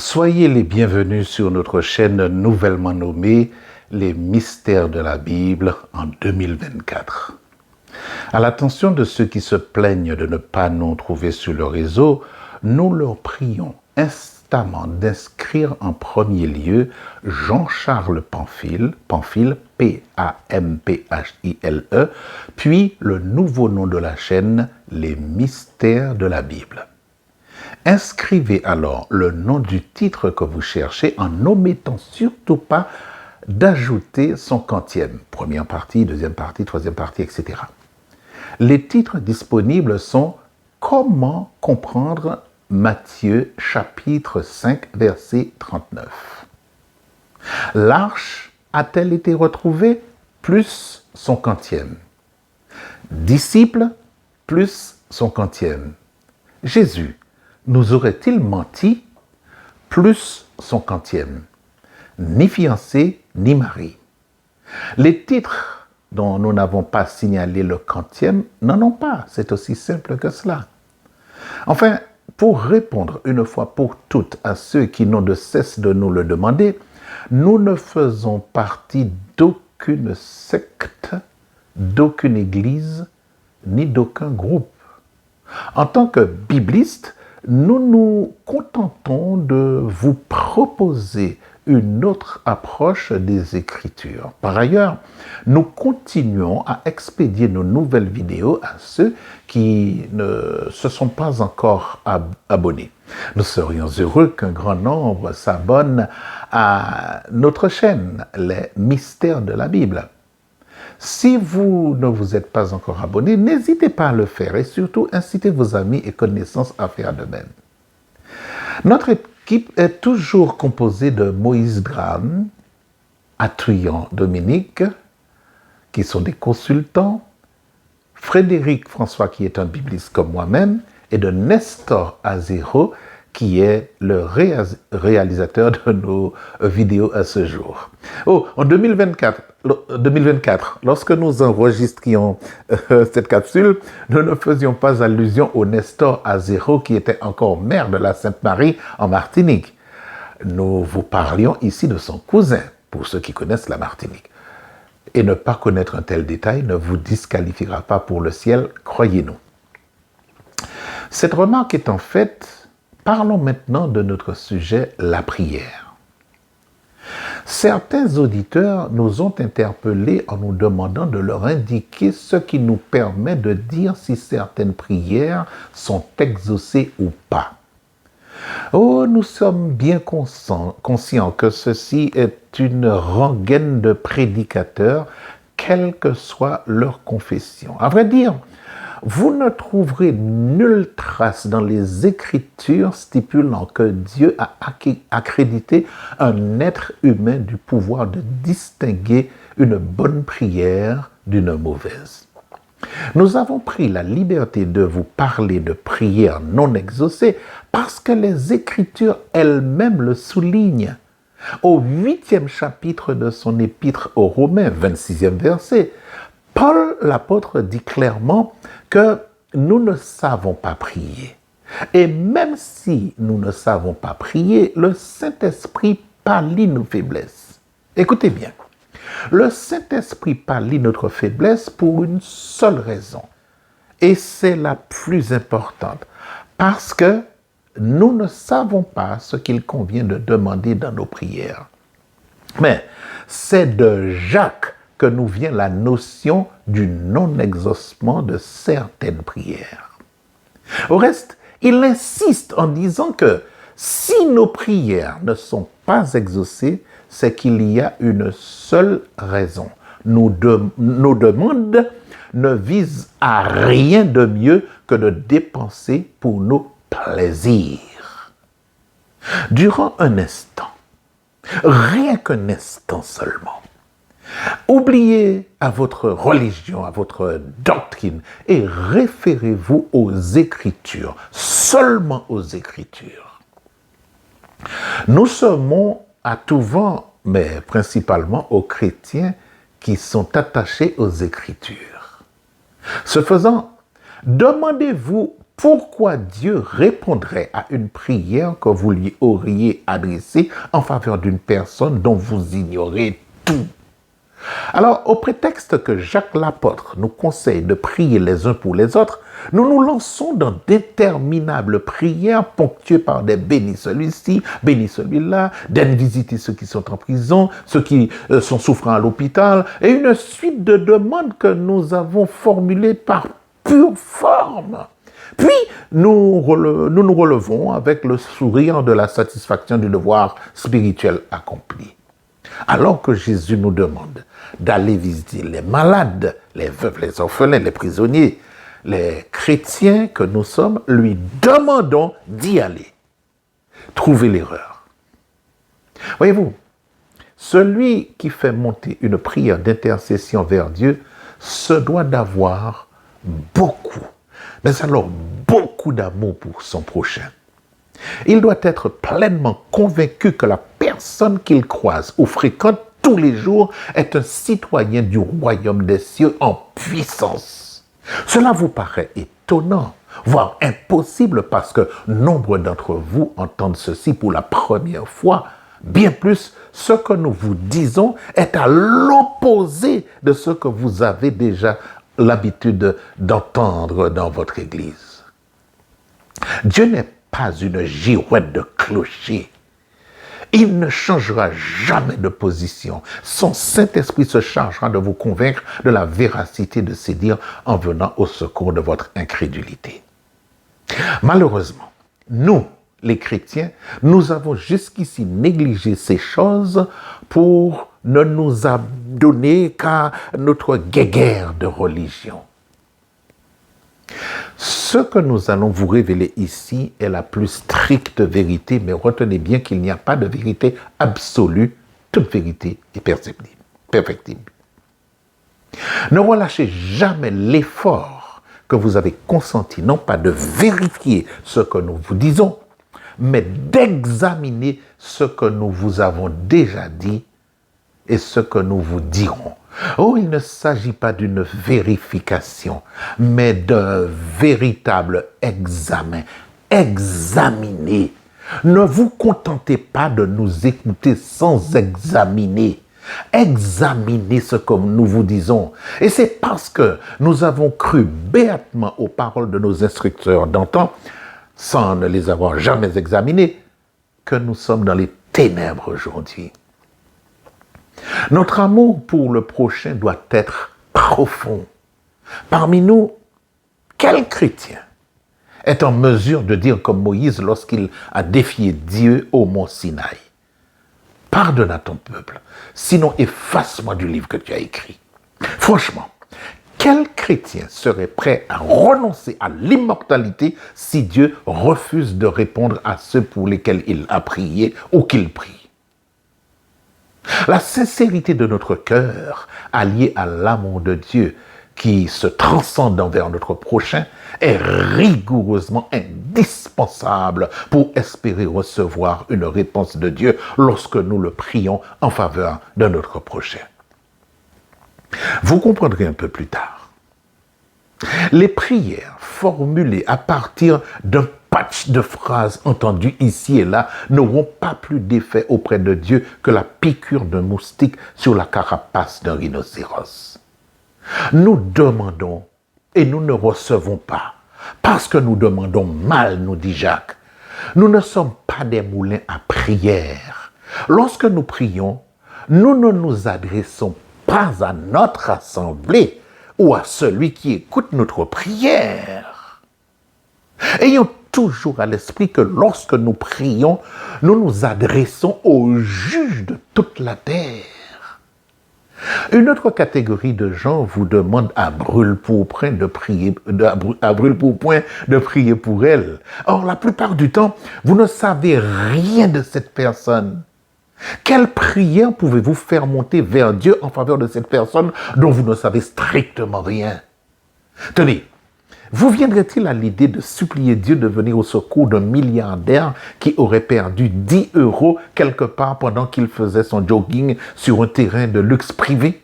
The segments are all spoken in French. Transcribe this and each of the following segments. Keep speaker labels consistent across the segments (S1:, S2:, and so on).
S1: Soyez les bienvenus sur notre chaîne nouvellement nommée Les Mystères de la Bible en 2024. À l'attention de ceux qui se plaignent de ne pas nous trouver sur le réseau, nous leur prions instamment d'inscrire en premier lieu Jean-Charles Pamphile, P-A-M-P-H-I-L-E, puis le nouveau nom de la chaîne, Les Mystères de la Bible. Inscrivez alors le nom du titre que vous cherchez en n'omettant surtout pas d'ajouter son quantième, première partie, deuxième partie, troisième partie, etc. Les titres disponibles sont « Comment comprendre Matthieu chapitre 5 verset 39 ». L'arche a-t-elle été retrouvée plus son quantième. Disciple plus son quantième. Jésus nous aurait-il menti plus son quantième. Ni fiancé, ni mari. Les titres dont nous n'avons pas signalé le quantième n'en ont pas. C'est aussi simple que cela. Enfin, pour répondre une fois pour toutes à ceux qui n'ont de cesse de nous le demander, nous ne faisons partie d'aucune secte, d'aucune église, ni d'aucun groupe. En tant que biblistes, nous nous contentons de vous proposer une autre approche des Écritures. Par ailleurs, nous continuons à expédier nos nouvelles vidéos à ceux qui ne se sont pas encore abonnés. Nous serions heureux qu'un grand nombre s'abonne à notre chaîne, Les Mystères de la Bible. Si vous ne vous êtes pas encore abonné, n'hésitez pas à le faire et surtout incitez vos amis et connaissances à faire de même. Notre équipe est toujours composée de Moïse Graham, Atouillant Dominique, qui sont des consultants, Frédéric François, qui est un bibliste comme moi-même, et de Nestor Azero, qui est le réalisateur de nos vidéos à ce jour. En 2024, lorsque nous enregistrions cette capsule, nous ne faisions pas allusion au Nestor Azero qui était encore maire de la Sainte-Marie en Martinique. Nous vous parlions ici de son cousin, pour ceux qui connaissent la Martinique. Et ne pas connaître un tel détail ne vous disqualifiera pas pour le ciel, croyez-nous. Cette remarque étant faite, parlons maintenant de notre sujet, la prière. Certains auditeurs nous ont interpellés en nous demandant de leur indiquer ce qui nous permet de dire si certaines prières sont exaucées ou pas. Nous sommes bien conscients que ceci est une rengaine de prédicateurs, quelle que soit leur confession. À vrai dire, vous ne trouverez nulle trace dans les Écritures stipulant que Dieu a accrédité un être humain du pouvoir de distinguer une bonne prière d'une mauvaise. Nous avons pris la liberté de vous parler de prières non exaucées parce que les Écritures elles-mêmes le soulignent. Au 8e chapitre de son épître aux Romains, 26e verset, Paul l'apôtre dit clairement que nous ne savons pas prier. Et même si nous ne savons pas prier, le Saint-Esprit pallie nos faiblesses. Écoutez bien, le Saint-Esprit pallie notre faiblesse pour une seule raison. Et c'est la plus importante. Parce que nous ne savons pas ce qu'il convient de demander dans nos prières. Mais c'est de Jacques que nous vient la notion du non-exaucement de certaines prières. Au reste, il insiste en disant que si nos prières ne sont pas exaucées, c'est qu'il y a une seule raison. Nos demandes ne visent à rien de mieux que de dépenser pour nos plaisirs. Durant un instant, rien qu'un instant seulement, oubliez à votre religion, à votre doctrine et référez-vous aux Écritures, seulement aux Écritures. Nous sermons à tout vent, mais principalement aux chrétiens qui sont attachés aux Écritures. Ce faisant, demandez-vous pourquoi Dieu répondrait à une prière que vous lui auriez adressée en faveur d'une personne dont vous ignorez tout? Alors, au prétexte que Jacques l'apôtre nous conseille de prier les uns pour les autres, nous nous lançons dans d'interminables prières ponctuées par des bénis celui-ci, bénis celui-là, d'aide visiter ceux qui sont en prison, ceux qui sont souffrants à l'hôpital, et une suite de demandes que nous avons formulées par pure forme. Puis, nous nous relevons avec le sourire de la satisfaction du devoir spirituel accompli. Alors que Jésus nous demande d'aller visiter les malades, les veuves, les orphelins, les prisonniers, les chrétiens que nous sommes, lui demandons d'y aller. Trouvez l'erreur. Voyez-vous, celui qui fait monter une prière d'intercession vers Dieu se doit d'avoir beaucoup, mais alors beaucoup d'amour pour son prochain. Il doit être pleinement convaincu que la personne qu'il croise ou fréquente tous les jours est un citoyen du royaume des cieux en puissance. Cela vous paraît étonnant, voire impossible, parce que nombre d'entre vous entendent ceci pour la première fois. Bien plus, ce que nous vous disons est à l'opposé de ce que vous avez déjà l'habitude d'entendre dans votre Église. Dieu n'est pas une girouette de clocher. Il ne changera jamais de position. Son Saint-Esprit se chargera de vous convaincre de la véracité de ses dires en venant au secours de votre incrédulité. Malheureusement, nous, les chrétiens, nous avons jusqu'ici négligé ces choses pour ne nous adonner qu'à notre guéguerre de religion. Ce que nous allons vous révéler ici est la plus stricte vérité, mais retenez bien qu'il n'y a pas de vérité absolue. Toute vérité est perfectible. Ne relâchez jamais l'effort que vous avez consenti, non pas de vérifier ce que nous vous disons, mais d'examiner ce que nous vous avons déjà dit et ce que nous vous dirons. Oh, il ne s'agit pas d'une vérification, mais d'un véritable examen. Examinez. Ne vous contentez pas de nous écouter sans examiner. Examinez ce que nous vous disons. Et c'est parce que nous avons cru béatement aux paroles de nos instructeurs d'antan, sans ne les avoir jamais examinées, que nous sommes dans les ténèbres aujourd'hui. Notre amour pour le prochain doit être profond. Parmi nous, quel chrétien est en mesure de dire comme Moïse lorsqu'il a défié Dieu au mont Sinaï: pardonne à ton peuple, sinon efface-moi du livre que tu as écrit. Franchement, quel chrétien serait prêt à renoncer à l'immortalité si Dieu refuse de répondre à ceux pour lesquels il a prié ou qu'il prie? La sincérité de notre cœur, alliée à l'amour de Dieu qui se transcende envers notre prochain, est rigoureusement indispensable pour espérer recevoir une réponse de Dieu lorsque nous le prions en faveur de notre prochain. Vous comprendrez un peu plus tard. Les prières formulées à partir d'un patch de phrases entendues ici et là n'auront pas plus d'effet auprès de Dieu que la piqûre d'un moustique sur la carapace d'un rhinocéros. Nous demandons et nous ne recevons pas, parce que nous demandons mal, nous dit Jacques. Nous ne sommes pas des moulins à prière. Lorsque nous prions, nous ne nous adressons pas à notre assemblée ou à celui qui écoute notre prière. Ayons toujours à l'esprit que lorsque nous prions, nous nous adressons au juge de toute la terre. Une autre catégorie de gens vous demande à brûle-pourpoint de prier pour elle. Or, la plupart du temps, vous ne savez rien de cette personne. Quelle prière pouvez-vous faire monter vers Dieu en faveur de cette personne dont vous ne savez strictement rien? Tenez, vous viendrait-il à l'idée de supplier Dieu de venir au secours d'un milliardaire qui aurait perdu 10 € quelque part pendant qu'il faisait son jogging sur un terrain de luxe privé?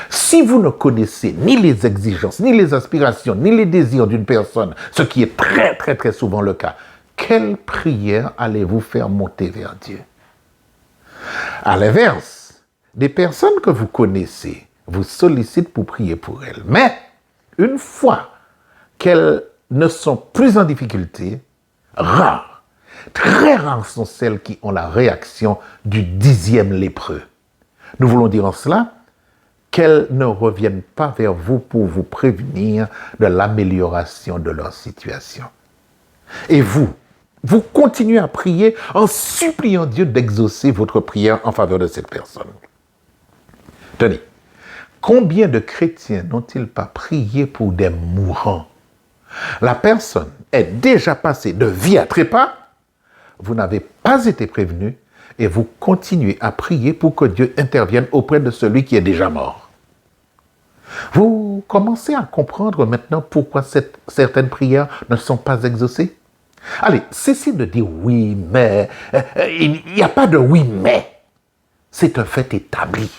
S1: Si vous ne connaissez ni les exigences, ni les aspirations, ni les désirs d'une personne, ce qui est très, très, très souvent le cas, quelle prière allez-vous faire monter vers Dieu? À l'inverse, des personnes que vous connaissez vous sollicitent pour prier pour elles. Mais, une fois qu'elles ne sont plus en difficulté, rares, très rares sont celles qui ont la réaction du 10e lépreux. Nous voulons dire en cela qu'elles ne reviennent pas vers vous pour vous prévenir de l'amélioration de leur situation. Et vous continuez à prier en suppliant Dieu d'exaucer votre prière en faveur de cette personne. Tenez, combien de chrétiens n'ont-ils pas prié pour des mourants? La personne est déjà passée de vie à trépas, vous n'avez pas été prévenu et vous continuez à prier pour que Dieu intervienne auprès de celui qui est déjà mort. Vous commencez à comprendre maintenant pourquoi certaines prières ne sont pas exaucées? Allez, cessez de dire oui, mais. Il n'y a pas de oui, mais. C'est un fait établi.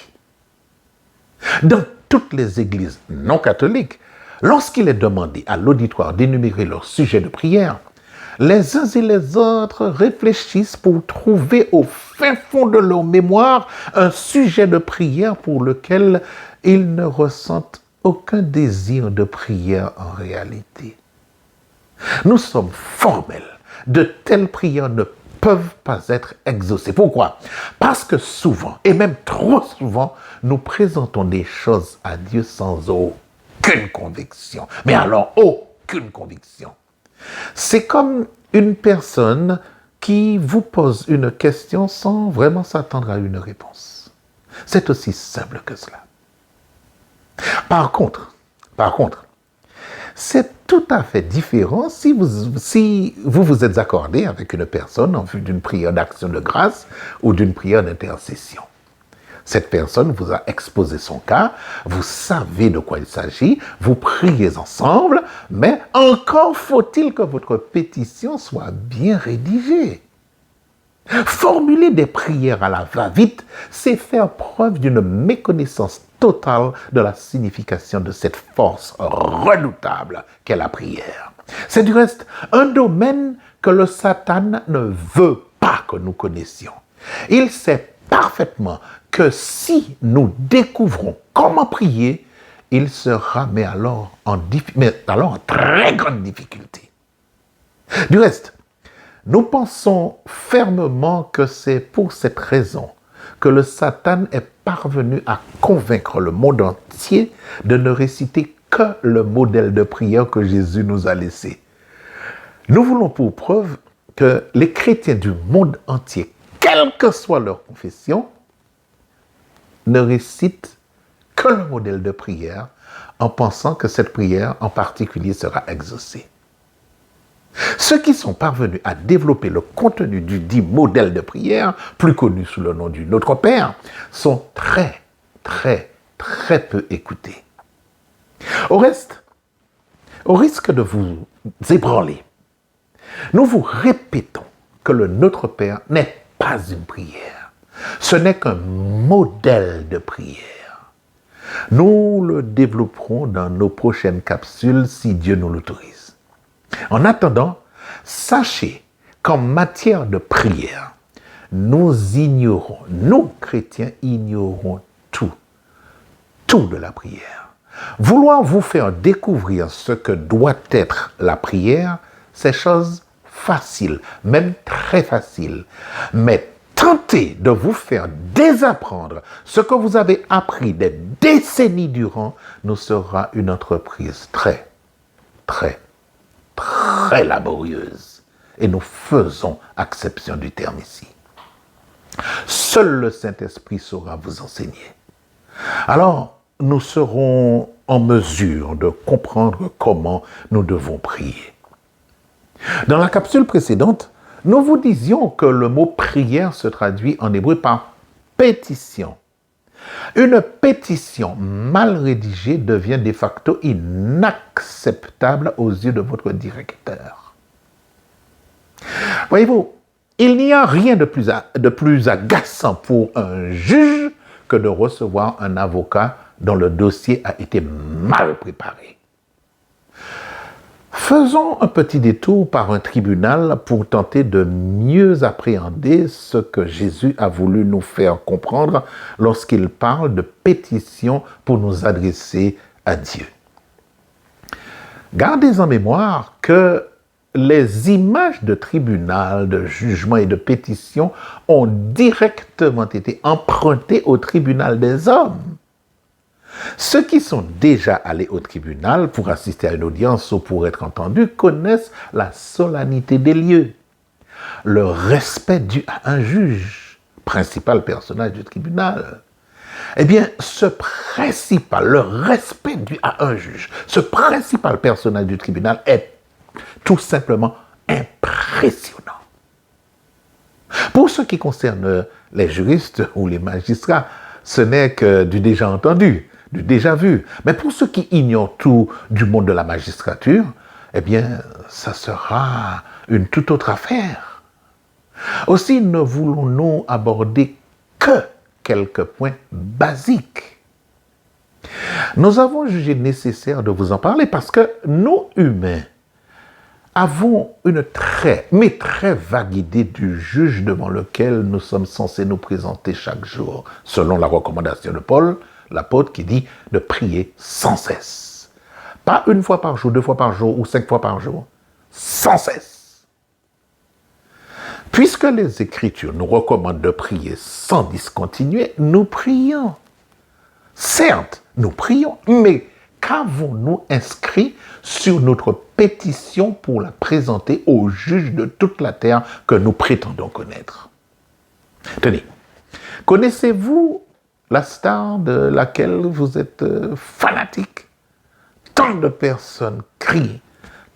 S1: Dans toutes les églises non catholiques, lorsqu'il est demandé à l'auditoire d'énumérer leurs sujets de prière, les uns et les autres réfléchissent pour trouver au fin fond de leur mémoire un sujet de prière pour lequel ils ne ressentent aucun désir de prière en réalité. Nous sommes formels. De telles prières ne peuvent pas être exaucées. Pourquoi? Parce que souvent, et même trop souvent, nous présentons des choses à Dieu sans aucune conviction. Mais alors, aucune conviction. C'est comme une personne qui vous pose une question sans vraiment s'attendre à une réponse. C'est aussi simple que cela. Par contre, c'est tout à fait différent si vous vous êtes accordé avec une personne en vue d'une prière d'action de grâce ou d'une prière d'intercession. Cette personne vous a exposé son cas, vous savez de quoi il s'agit, vous priez ensemble, mais encore faut-il que votre pétition soit bien rédigée. Formuler des prières à la va-vite, c'est faire preuve d'une méconnaissance totale de la signification de cette force redoutable qu'est la prière. C'est du reste un domaine que le Satan ne veut pas que nous connaissions. Il sait parfaitement que si nous découvrons comment prier, il sera alors en très grande difficulté. Du reste, nous pensons fermement que c'est pour cette raison que le Satan est parvenu à convaincre le monde entier de ne réciter que le modèle de prière que Jésus nous a laissé. Nous voulons pour preuve que les chrétiens du monde entier, quelle que soit leur confession, ne récitent que le modèle de prière en pensant que cette prière en particulier sera exaucée. Ceux qui sont parvenus à développer le contenu du dit modèle de prière, plus connu sous le nom du Notre Père, sont très, très, très peu écoutés. Au reste, au risque de vous ébranler, nous vous répétons que le Notre Père n'est pas une prière. Ce n'est qu'un modèle de prière. Nous le développerons dans nos prochaines capsules si Dieu nous l'autorise. En attendant, sachez qu'en matière de prière, nous chrétiens ignorons tout de la prière. Vouloir vous faire découvrir ce que doit être la prière, c'est chose facile, même très facile. Mais tenter de vous faire désapprendre ce que vous avez appris des décennies durant nous sera une entreprise très, très, très laborieuse. Et nous faisons acception du terme ici. Seul le Saint-Esprit saura vous enseigner. Alors, nous serons en mesure de comprendre comment nous devons prier. Dans la capsule précédente, nous vous disions que le mot prière se traduit en hébreu par pétition. Une pétition mal rédigée devient de facto inacceptable aux yeux de votre directeur. Voyez-vous, il n'y a rien de plus agaçant pour un juge que de recevoir un avocat dont le dossier a été mal préparé. Faisons un petit détour par un tribunal pour tenter de mieux appréhender ce que Jésus a voulu nous faire comprendre lorsqu'il parle de pétition pour nous adresser à Dieu. Gardez en mémoire que les images de tribunal, de jugement et de pétition ont directement été empruntées au tribunal des hommes. Ceux qui sont déjà allés au tribunal pour assister à une audience ou pour être entendus connaissent la solennité des lieux, le respect dû à un juge, principal personnage du tribunal. Eh bien, le respect dû à un juge, ce principal personnage du tribunal est tout simplement impressionnant. Pour ce qui concerne les juristes ou les magistrats, ce n'est que du déjà entendu, du déjà vu. Mais pour ceux qui ignorent tout du monde de la magistrature, eh bien, ça sera une toute autre affaire. Aussi, ne voulons-nous aborder que quelques points basiques. Nous avons jugé nécessaire de vous en parler parce que nous, humains, avons une très vague idée du juge devant lequel nous sommes censés nous présenter chaque jour, selon la recommandation de Paul, l'apôtre qui dit de prier sans cesse. Pas une fois par jour, 2 fois par jour ou 5 fois par jour, sans cesse. Puisque les Écritures nous recommandent de prier sans discontinuer, nous prions. Certes, nous prions, mais qu'avons-nous inscrit sur notre pétition pour la présenter au juge de toute la terre que nous prétendons connaître? Tenez, connaissez-vous la star de laquelle vous êtes fanatique? Tant de personnes crient,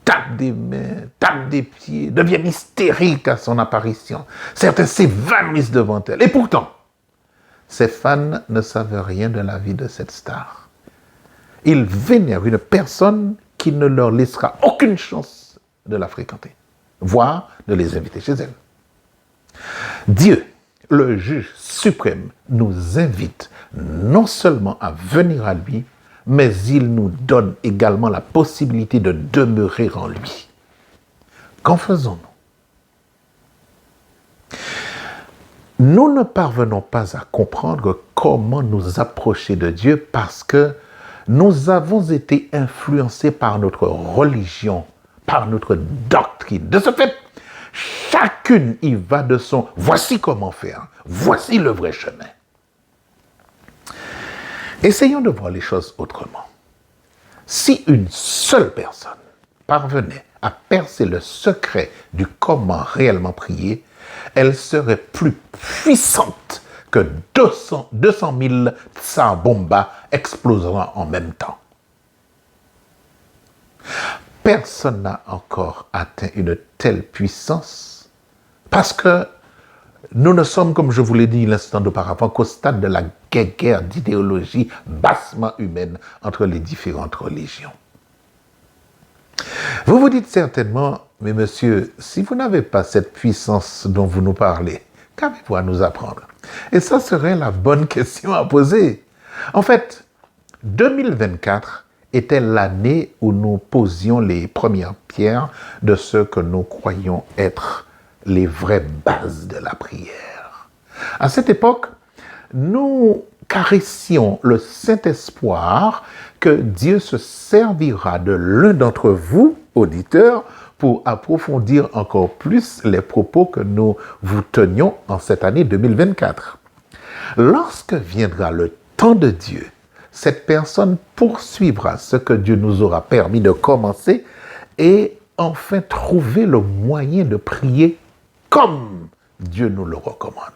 S1: tapent des mains, tapent des pieds, deviennent hystériques à son apparition. Certains s'évanouissent devant elle. Et pourtant, ces fans ne savent rien de la vie de cette star. Ils vénèrent une personne qui ne leur laissera aucune chance de la fréquenter, voire de les inviter chez elle. Dieu, le juge suprême, nous invite non seulement à venir à lui, mais il nous donne également la possibilité de demeurer en lui. Qu'en faisons-nous? Nous ne parvenons pas à comprendre comment nous approcher de Dieu parce que nous avons été influencés par notre religion, par notre doctrine. De ce fait, chacune y va de son « voici comment faire, voici le vrai chemin ». Essayons de voir les choses autrement. Si une seule personne parvenait à percer le secret du comment réellement prier, elle serait plus puissante que 200 000 tsar bomba explosant en même temps. Personne n'a encore atteint une telle puissance parce que nous ne sommes, comme je vous l'ai dit l'instant d'auparavant, qu'au stade de la guerre d'idéologie bassement humaine entre les différentes religions. Vous vous dites certainement, mais monsieur, si vous n'avez pas cette puissance dont vous nous parlez, qu'avez-vous à nous apprendre? Et ça serait la bonne question à poser. En fait, 2024 était l'année où nous posions les premières pierres de ce que nous croyons être les vraies bases de la prière. À cette époque, nous caressions le Saint-Espoir que Dieu se servira de l'un d'entre vous, auditeurs, pour approfondir encore plus les propos que nous vous tenions en cette année 2024. Lorsque viendra le temps de Dieu, cette personne poursuivra ce que Dieu nous aura permis de commencer et enfin trouver le moyen de prier comme Dieu nous le recommande.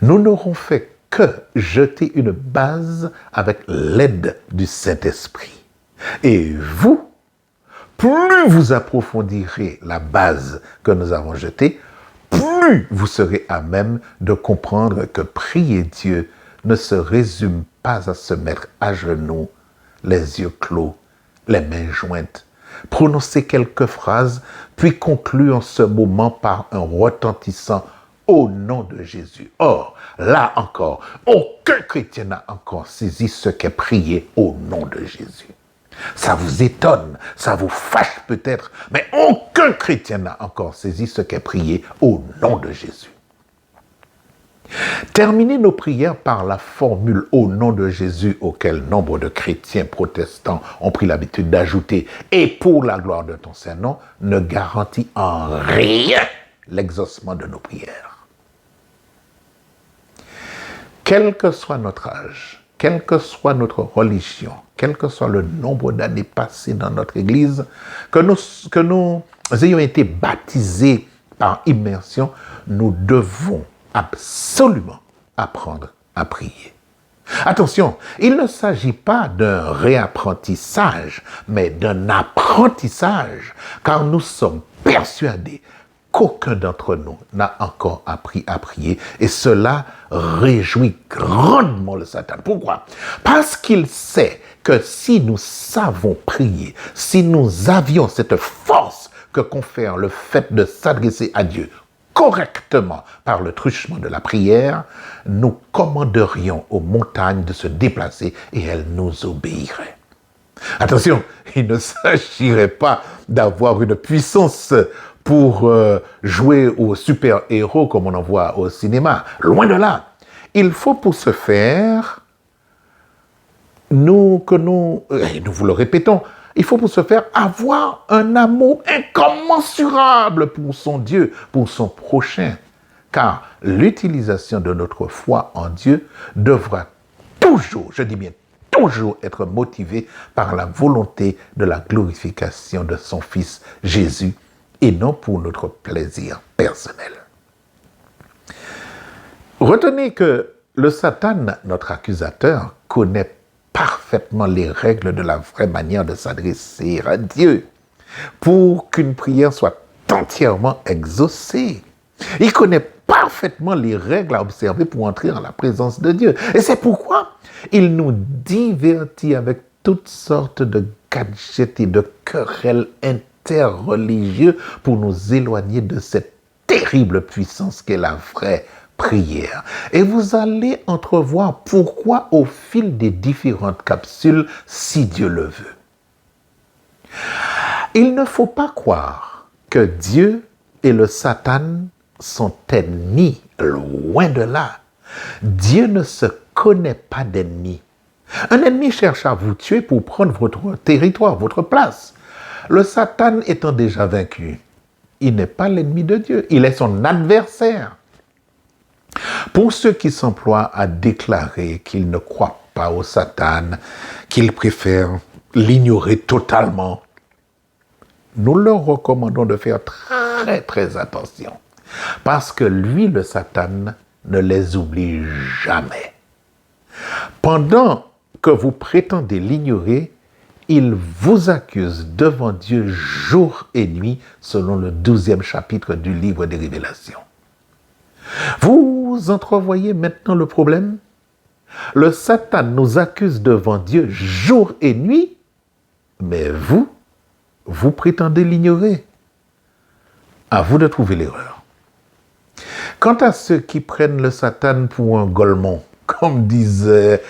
S1: Nous n'aurons fait que jeter une base avec l'aide du Saint-Esprit. Et vous, plus vous approfondirez la base que nous avons jetée, plus vous serez à même de comprendre que prier Dieu ne se résume pas à se mettre à genoux, les yeux clos, les mains jointes, prononcer quelques phrases, puis conclure ce moment par un retentissant au nom de Jésus. Or, là encore, aucun chrétien n'a encore saisi ce qu'est prier au nom de Jésus. Ça vous étonne, ça vous fâche peut-être, mais aucun chrétien n'a encore saisi ce qu'est prier au nom de Jésus. Terminez nos prières par la formule « au nom de Jésus » auquel nombre de chrétiens protestants ont pris l'habitude d'ajouter « et pour la gloire de ton Saint-Nom » ne garantit en rien l'exaucement de nos prières. Quel que soit notre âge, quelle que soit notre religion, quel que soit le nombre d'années passées dans notre Église, que nous ayons été baptisés par immersion, nous devons absolument apprendre à prier. Attention, il ne s'agit pas d'un réapprentissage, mais d'un apprentissage, car nous sommes persuadés qu'aucun d'entre nous n'a encore appris à prier, et cela réjouit grandement le Satan. Pourquoi? Parce qu'il sait que si nous savons prier, si nous avions cette force que confère le fait de s'adresser à Dieu correctement par le truchement de la prière, nous commanderions aux montagnes de se déplacer et elles nous obéiraient. Attention, il ne s'agirait pas d'avoir une puissance pour jouer aux super-héros comme on en voit au cinéma. Loin de là. Il faut pour ce faire, nous vous le répétons, il faut pour ce faire avoir un amour incommensurable pour son Dieu, pour son prochain. Car l'utilisation de notre foi en Dieu devra toujours, je dis bien toujours, être motivée par la volonté de la glorification de son Fils Jésus et non pour notre plaisir personnel. Retenez que le Satan, notre accusateur, connaît parfaitement les règles de la vraie manière de s'adresser à Dieu pour qu'une prière soit entièrement exaucée. Il connaît parfaitement les règles à observer pour entrer en la présence de Dieu. Et c'est pourquoi il nous divertit avec toutes sortes de gadgets et de querelles interreligieux pour nous éloigner de cette terrible puissance qu'est la vraie prière. Et vous allez entrevoir pourquoi au fil des différentes capsules, si Dieu le veut. Il ne faut pas croire que Dieu et le Satan sont ennemis, loin de là. Dieu ne se connaît pas d'ennemi. Un ennemi cherche à vous tuer pour prendre votre territoire, votre place. Le Satan étant déjà vaincu, il n'est pas l'ennemi de Dieu, il est son adversaire. Pour ceux qui s'emploient à déclarer qu'ils ne croient pas au Satan, qu'ils préfèrent l'ignorer totalement, nous leur recommandons de faire très très attention. Parce que lui, le Satan, ne les oublie jamais. Pendant que vous prétendez l'ignorer, il vous accuse devant Dieu jour et nuit, selon le 12e chapitre du livre des Révélations. Vous entrevoyez maintenant le problème? Le Satan nous accuse devant Dieu jour et nuit, mais vous prétendez l'ignorer. À vous de trouver l'erreur. Quant à ceux qui prennent le Satan pour un golemon, comme disaient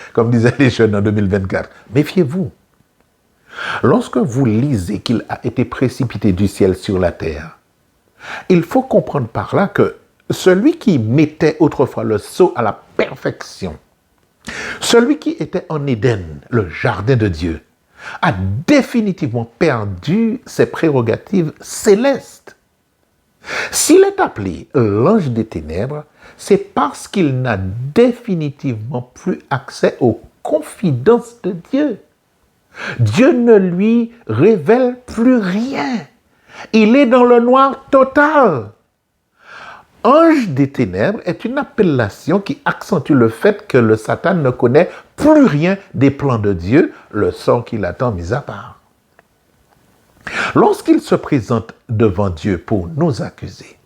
S1: les jeunes en 2024, méfiez-vous. Lorsque vous lisez qu'il a été précipité du ciel sur la terre, il faut comprendre par là que celui qui mettait autrefois le sceau à la perfection, celui qui était en Éden, le jardin de Dieu, a définitivement perdu ses prérogatives célestes. S'il est appelé l'ange des ténèbres, c'est parce qu'il n'a définitivement plus accès aux confidences de Dieu. Dieu ne lui révèle plus rien. Il est dans le noir total. Ange des ténèbres est une appellation qui accentue le fait que le Satan ne connaît plus rien des plans de Dieu, le sort qu'il attend mis à part. Lorsqu'il se présente devant Dieu pour nous accuser,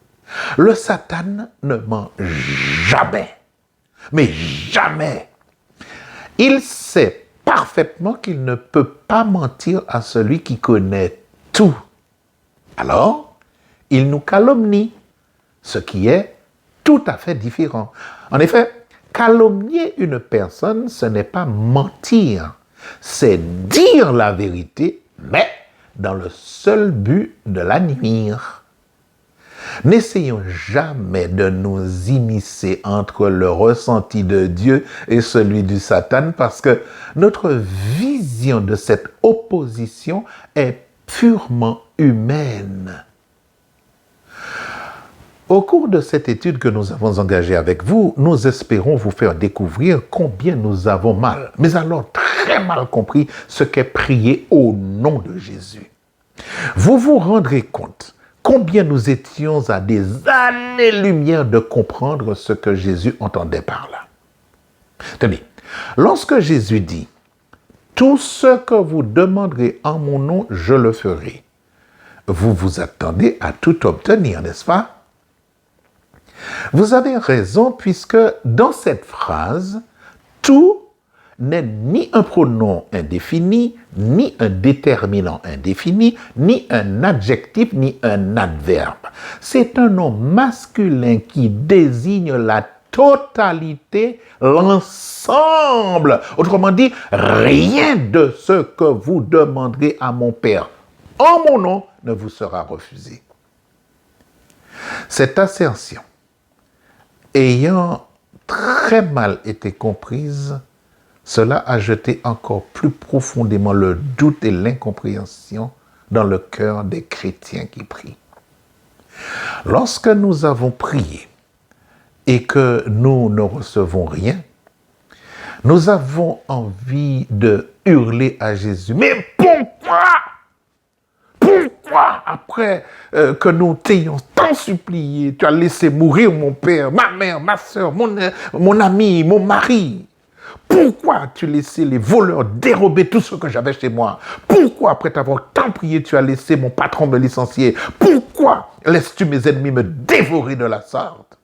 S1: le Satan ne ment jamais, mais jamais. Il sait parfaitement qu'il ne peut pas mentir à celui qui connaît tout. Alors, il nous calomnie, ce qui est tout à fait différent. En effet, calomnier une personne, ce n'est pas mentir, c'est dire la vérité, mais dans le seul but de la nuire. N'essayons jamais de nous immiscer entre le ressenti de Dieu et celui du Satan, parce que notre vision de cette opposition est purement humaine. Au cours de cette étude que nous avons engagée avec vous, nous espérons vous faire découvrir combien nous avons mal, mais alors très mal compris ce qu'est prier au nom de Jésus. Vous vous rendrez compte combien nous étions à des années-lumière de comprendre ce que Jésus entendait par là. Tenez, lorsque Jésus dit « Tout ce que vous demanderez en mon nom, je le ferai », vous vous attendez à tout obtenir, n'est-ce pas? Vous avez raison, puisque dans cette phrase, tout n'est ni un pronom indéfini, ni un déterminant indéfini, ni un adjectif, ni un adverbe. C'est un nom masculin qui désigne la totalité, l'ensemble. Autrement dit, rien de ce que vous demanderez à mon Père en mon nom ne vous sera refusé. Cette assertion, ayant très mal été comprise, cela a jeté encore plus profondément le doute et l'incompréhension dans le cœur des chrétiens qui prient. Lorsque nous avons prié et que nous ne recevons rien, nous avons envie de hurler à Jésus. Mais pourquoi? Pourquoi, après que nous t'ayons tant supplié, tu as laissé mourir mon père, ma mère, ma soeur, mon ami, mon mari? Pourquoi as-tu laissé les voleurs dérober tout ce que j'avais chez moi? Pourquoi, après t'avoir tant prié, tu as laissé mon patron me licencier? Pourquoi laisses-tu mes ennemis me dévorer de la sorte?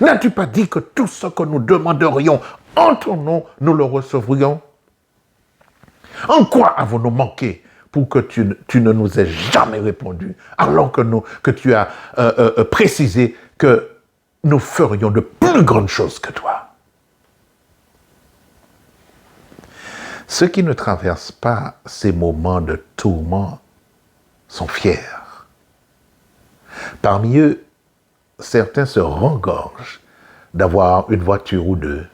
S1: N'as-tu pas dit que tout ce que nous demanderions en ton nom, nous le recevrions? En quoi avons-nous manqué pour que tu ne nous aies jamais répondu, alors que tu as précisé que nous ferions de plus grandes choses que toi? Ceux qui ne traversent pas ces moments de tourment sont fiers. Parmi eux, certains se rengorgent d'avoir une voiture ou deux,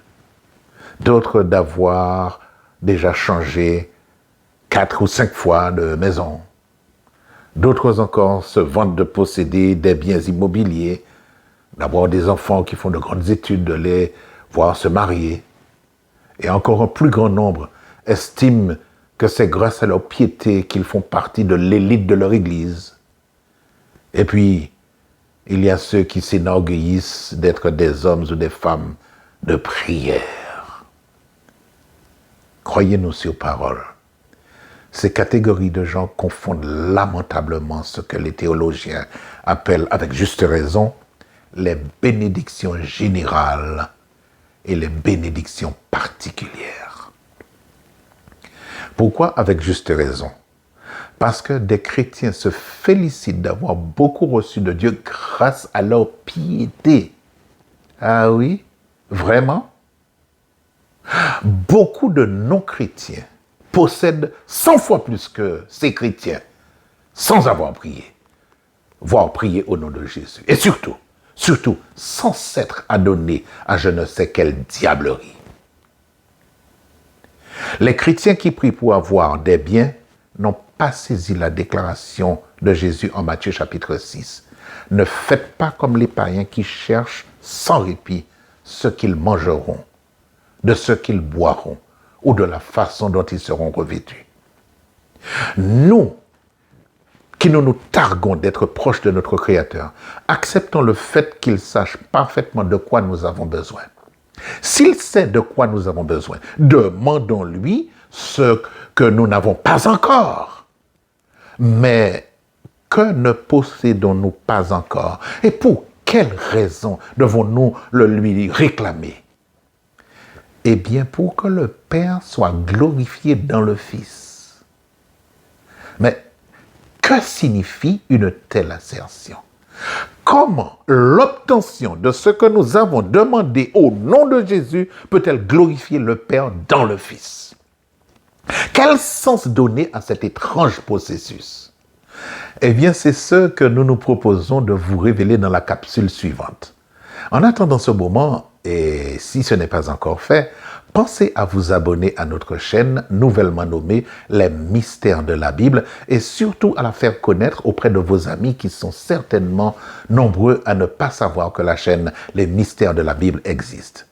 S1: d'autres d'avoir déjà changé 4 ou 5 fois de maison. D'autres encore se vantent de posséder des biens immobiliers, d'avoir des enfants qui font de grandes études, de les voir se marier. Et encore un plus grand nombre estiment que c'est grâce à leur piété qu'ils font partie de l'élite de leur église. Et puis, il y a ceux qui s'enorgueillissent d'être des hommes ou des femmes de prière. Croyez-nous sur parole. Ces catégories de gens confondent lamentablement ce que les théologiens appellent, avec juste raison, les bénédictions générales et les bénédictions particulières. Pourquoi avec juste raison? Parce que des chrétiens se félicitent d'avoir beaucoup reçu de Dieu grâce à leur piété. Ah oui? Vraiment? Beaucoup de non-chrétiens possèdent 100 fois plus que ces chrétiens sans avoir prié, voire prier au nom de Jésus. Et surtout, sans s'être adonnés à je ne sais quelle diablerie. Les chrétiens qui prient pour avoir des biens n'ont pas saisi la déclaration de Jésus en Matthieu chapitre 6. Ne faites pas comme les païens qui cherchent sans répit ce qu'ils mangeront, de ce qu'ils boiront ou de la façon dont ils seront revêtus. Nous, qui nous targuons d'être proches de notre Créateur, acceptons le fait qu'il sache parfaitement de quoi nous avons besoin. S'il sait de quoi nous avons besoin, demandons-lui ce que nous n'avons pas encore. Mais que ne possédons-nous pas encore? Et pour quelle raison devons-nous le lui réclamer? Eh bien, pour que le Père soit glorifié dans le Fils. Mais que signifie une telle assertion? comment l'obtention de ce que nous avons demandé au nom de Jésus peut-elle glorifier le Père dans le Fils? Quel sens donner à cet étrange processus? Eh bien, c'est ce que nous nous proposons de vous révéler dans la capsule suivante. En attendant ce moment, et si ce n'est pas encore fait, pensez à vous abonner à notre chaîne nouvellement nommée Les Mystères de la Bible et surtout à la faire connaître auprès de vos amis qui sont certainement nombreux à ne pas savoir que la chaîne Les Mystères de la Bible existe.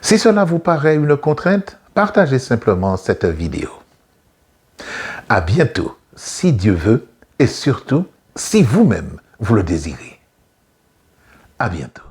S1: Si cela vous paraît une contrainte, partagez simplement cette vidéo. À bientôt, si Dieu veut, et surtout, si vous-même vous le désirez. À bientôt.